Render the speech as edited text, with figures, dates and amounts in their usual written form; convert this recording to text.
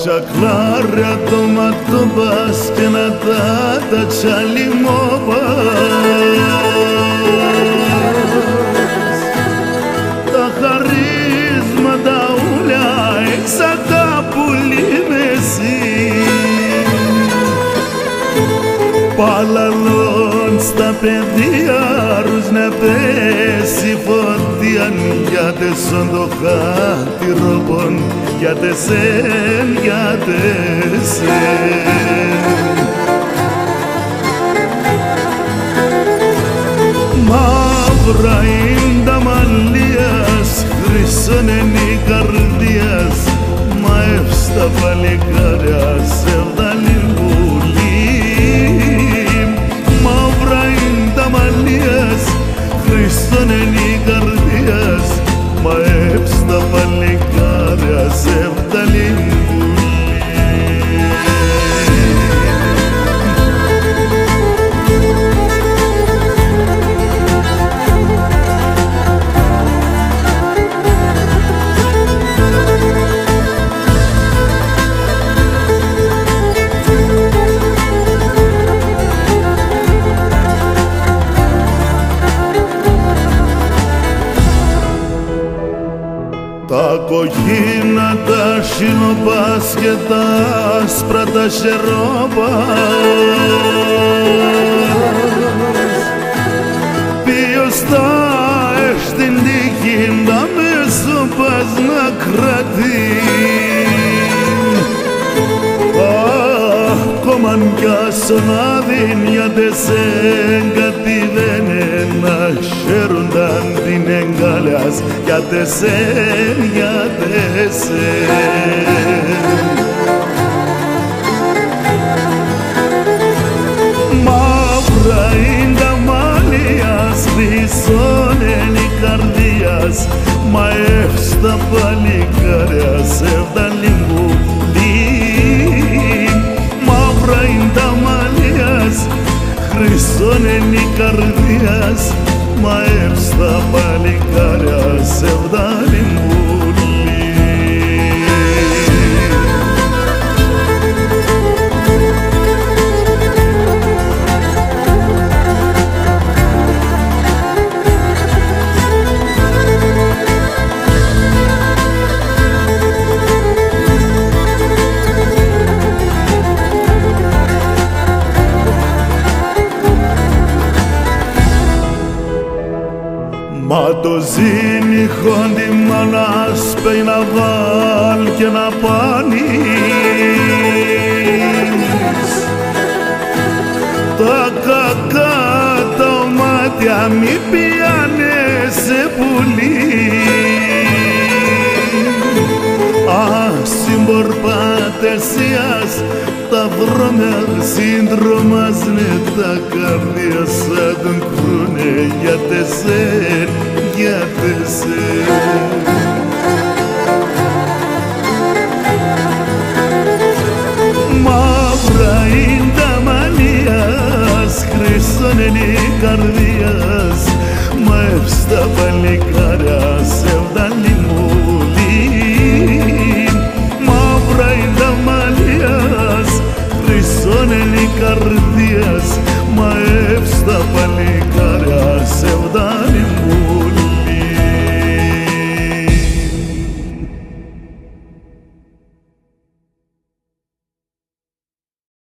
Σακλάρια το ματοπάς και να τα τσαλιμώπας. Τα χαρίσματα ούλια έξα κάπουλη μεσή. Παλαλών στα παιδιά ρους να πέσει φωτία για τεσόν το χάτι ροπον για τεσέν, για τεσέν. Μαύρα είναι τα μαλλίας, χρυσόν είναι η καρδίας, μα εύστα παλικάρια σε βγάλει βουλή. Μαύρα είναι τα μαλλίας, χρυσόν είναι η καρδίας, μα εύστα παλικάρια σε βγάλει βουλή. Τα κοκκίνα τα σινοπάς και τα άσπρα τα σερόπας, ποιος θα έχεις την τύχη να μεσοπάς να κρατεί. Κόμαν κι άσον άδειν γιατί σε εγκατηβαίνε να χαίρονταν την εγκάλιας γιατί σε, γιατί σε. Μαύρα είναι τα μαλλίας, χρυσόν είναι η καρδίας, μα εύστα παλικάρια σε βγάλει βουλή. Μαύρα είναι τα μαλλίας, χρυσόν είναι η καρδίας, μα εύστα παλικάρια σε βγάλει βουλή. Μα το ζήνει χόντι μανάς πέει να βάλ και να πάνεις. Τα κακά τα μάτια μη πιάνε σε πουλί. Συμπορπάτεσιας τα βρώμια σύντρομαζνε τα καρδία σαν τον κρούνε για τεσέν, για τεσέν. Μαύρα είναι τα μαλλίας, χρυσόν είναι η καρδίας, μα εύστα παλικάρια